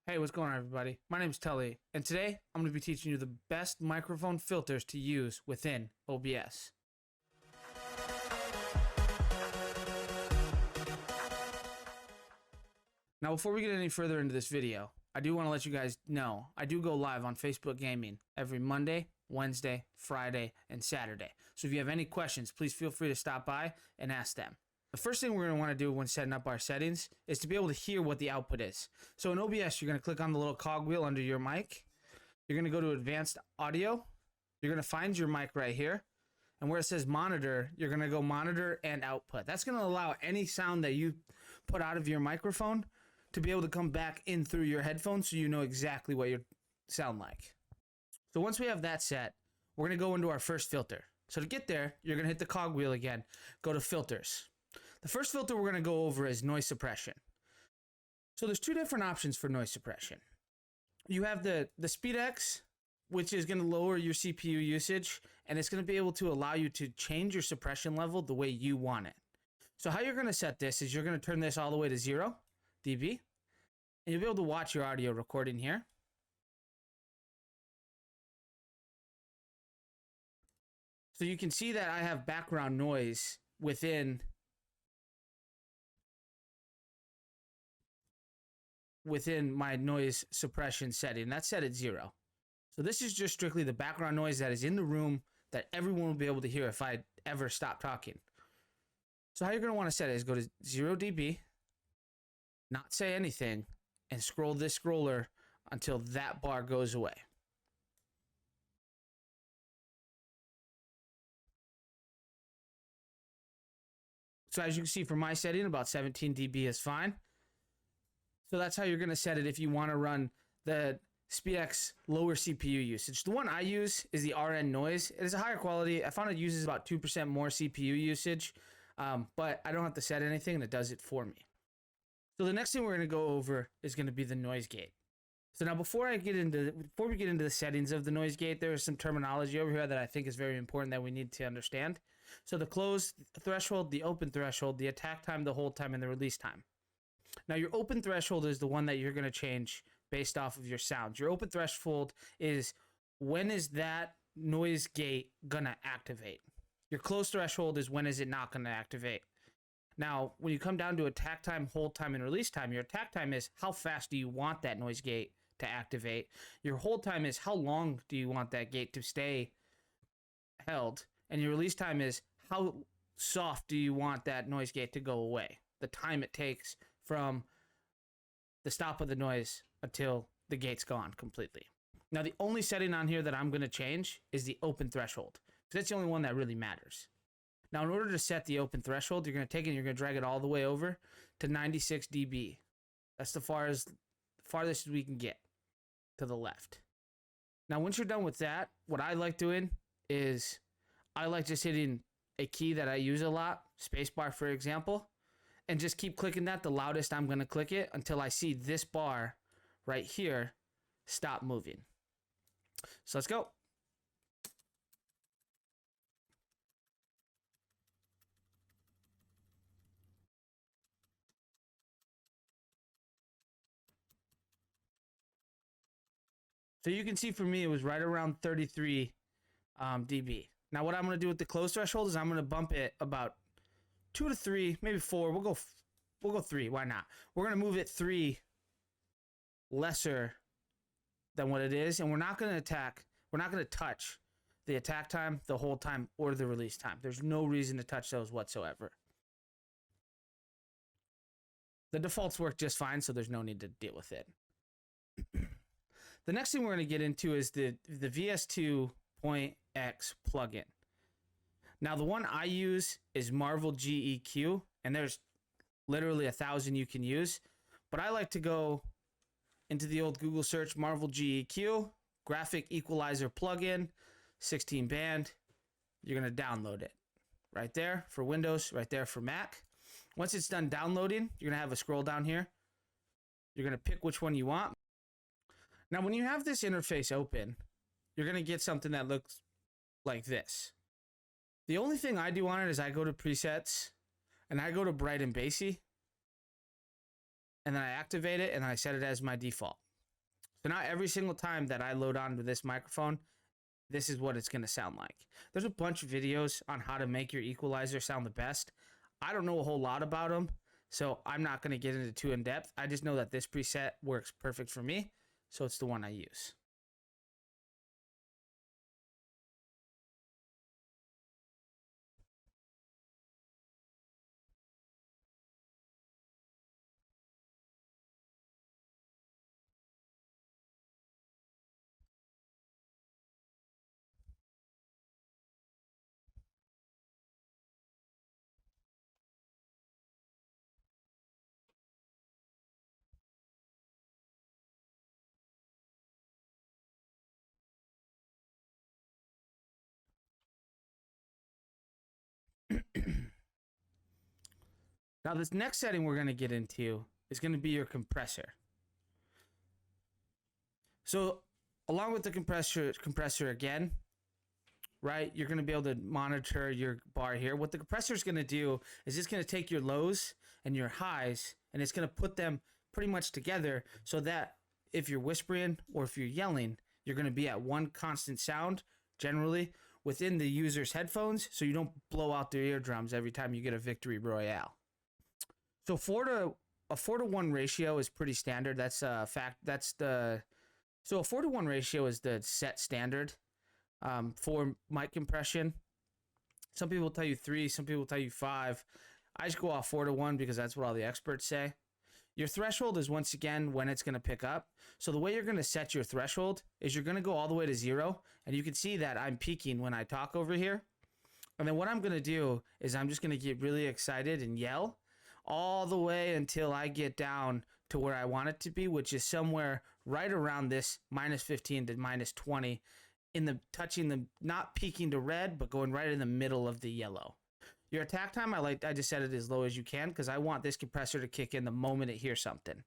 Hey, what's going on, everybody? My name is Tully, and today I'm going to be teaching you the best microphone filters to use within OBS. Now, before we get any further into this video, I do want to let you guys know I do go live on Facebook Gaming every Monday, Wednesday, Friday, and Saturday. So if you have any questions, please feel free to stop by and ask them. The first thing we're going to want to do when setting up our settings is to be able to hear what the output is. So in OBS, you're going to click on the little cogwheel under your mic. You're going to go to Advanced Audio. You're going to find your mic right here. And where it says Monitor, you're going to go Monitor and Output. That's going to allow any sound that you put out of your microphone to be able to come back in through your headphones so you know exactly what you sound like. So once we have that set, we're going to go into our first filter. So to get there, you're going to hit the cogwheel again. Go to Filters. The first filter we're going to go over is noise suppression. So there's two different options for noise suppression. You have the SpeedX, which is going to lower your CPU usage, and it's going to be able to allow you to change your suppression level the way you want it. So how you're going to set this is you're going to turn this all the way to 0 dB, and you'll be able to watch your audio recording here. So you can see that I have background noise within my noise suppression setting. That's set at 0. So this is just strictly the background noise that is in the room that everyone will be able to hear if I ever stop talking. So how you're going to want to set it is go to 0 dB, not say anything, and scroll this scroller until that bar goes away. So as you can see from my setting, about 17 dB is fine. So that's how you're going to set it if you want to run the SpeedX lower CPU usage. The one I use is the RN Noise. It is a higher quality. I found it uses about 2% more CPU usage, but I don't have to set anything and it does it for me. So the next thing we're going to go over is going to be the noise gate. So now before we get into the settings of the noise gate, there is some terminology over here that I think is very important that we need to understand. So the close threshold, the open threshold, the attack time, the hold time, and the release time. Now your open threshold is the one that you're going to change based off of your sound. Your open threshold is when is that noise gate going to activate. Your close threshold is when is it not going to activate. Now, when you come down to attack time, hold time, and release time, your attack time is how fast do you want that noise gate to activate. Your hold time is how long do you want that gate to stay held. And your release time is how soft do you want that noise gate to go away. The time it takes from the stop of the noise until the gate's gone completely. Now, the only setting on here that I'm going to change is the open threshold, because that's the only one that really matters. Now, in order to set the open threshold, you're going to take it and you're going to drag it all the way over to 96 dB. That's the farthest we can get to the left. Now, once you're done with that, what I like doing is I like just hitting a key that I use a lot, spacebar, for example, and just keep clicking that the loudest I'm going to click it until I see this bar right here stop moving. So let's go. So you can see for me, it was right around 33 dB. Now what I'm going to do with the close threshold is I'm going to bump it about 2 to 3, maybe 4. We'll go 3. Why not? We're going to move it 3 lesser than what it is, and we're not going to touch the attack time, the hold time, or the release time. There's no reason to touch those whatsoever. The defaults work just fine, so there's no need to deal with it. The next thing we're going to get into is the VS2.x plugin. Now, the one I use is Marvel GEQ, and there's literally 1,000 you can use. But I like to go into the old Google search, Marvel GEQ, graphic equalizer plugin, 16 band. You're going to download it right there for Windows, right there for Mac. Once it's done downloading, you're going to have a scroll down here. You're going to pick which one you want. Now, when you have this interface open, you're going to get something that looks like this. The only thing I do on it is I go to presets and I go to bright and bassy, and then I activate it and I set it as my default. So now every single time that I load onto this microphone, this is what it's going to sound like. There's a bunch of videos on how to make your equalizer sound the best. I don't know a whole lot about them, so I'm not going to get into too in depth. I just know that this preset works perfect for me, so it's the one I use. Now, this next setting we're going to get into is going to be your compressor. So, along with the compressor again, right, you're going to be able to monitor your bar here. What the compressor is going to do is it's going to take your lows and your highs, and it's going to put them pretty much together so that if you're whispering or if you're yelling, you're going to be at one constant sound, generally, within the user's headphones, so you don't blow out their eardrums every time you get a victory royale. So a 4-to-1 ratio is pretty standard. That's a fact. So a 4-to-1 ratio is the set standard for mic compression. Some people tell you 3, some people tell you 5. I just go off 4-to-1 because that's what all the experts say. Your threshold is once again when it's going to pick up. So the way you're going to set your threshold is you're going to go all the way to 0, and you can see that I'm peaking when I talk over here. And then what I'm going to do is I'm just going to get really excited and yell all the way until I get down to where I want it to be, which is somewhere right around this -15 to -20, touching the, not peaking to red, but going right in the middle of the yellow. Your attack time, I just set it as low as you can because I want this compressor to kick in the moment it hears something.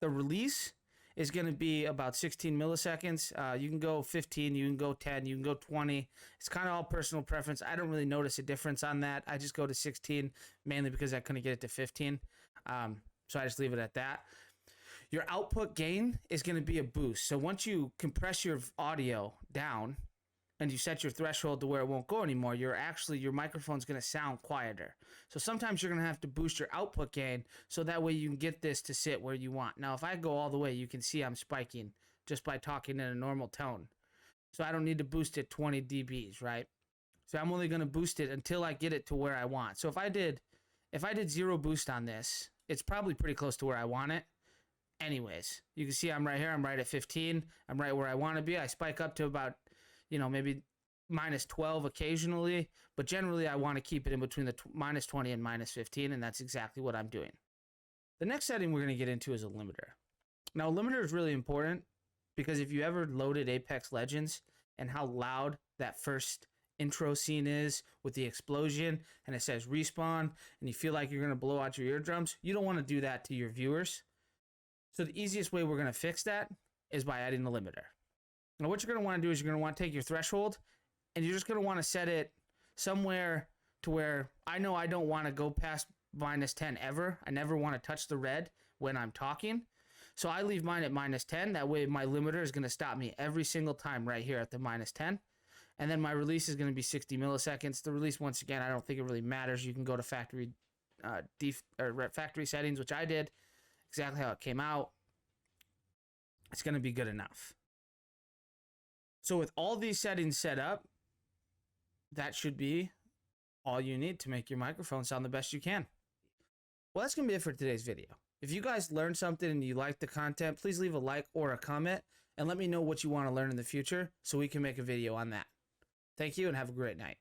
The release is going to be about 16 milliseconds. You can go 15, you can go 10, you can go 20. It's kind of all personal preference. I don't really notice a difference on that. I just go to 16, mainly because I couldn't get it to 15. So I just leave it at that. Your output gain is going to be a boost. So once you compress your audio down and you set your threshold to where it won't go anymore, your microphone's going to sound quieter. So sometimes you're going to have to boost your output gain so that way you can get this to sit where you want. Now, if I go all the way, you can see I'm spiking just by talking in a normal tone. So I don't need to boost it 20 dBs, right? So I'm only going to boost it until I get it to where I want. So if I did 0 boost on this, it's probably pretty close to where I want it. Anyways, you can see I'm right here. I'm right at 15. I'm right where I want to be. I spike up to about, maybe -12 occasionally, but generally I want to keep it in between the -20 and -15, and that's exactly what I'm doing. The next setting we're going to get into is a limiter. Now, a limiter is really important because if you ever loaded Apex Legends and how loud that first intro scene is with the explosion and it says respawn and you feel like you're going to blow out your eardrums, you don't want to do that to your viewers. So the easiest way we're going to fix that is by adding the limiter. Now what you're going to want to do is you're going to want to take your threshold and you're just going to want to set it somewhere to where I know I don't want to go past -10 ever. I never want to touch the red when I'm talking. So I leave mine at -10. That way my limiter is going to stop me every single time right here at the -10. And then my release is going to be 60 milliseconds. The release, once again, I don't think it really matters. You can go to factory settings, which I did. Exactly how it came out. It's going to be good enough. So with all these settings set up, that should be all you need to make your microphone sound the best you can. Well, that's going to be it for today's video. If you guys learned something and you liked the content, please leave a like or a comment and let me know what you want to learn in the future so we can make a video on that. Thank you and have a great night.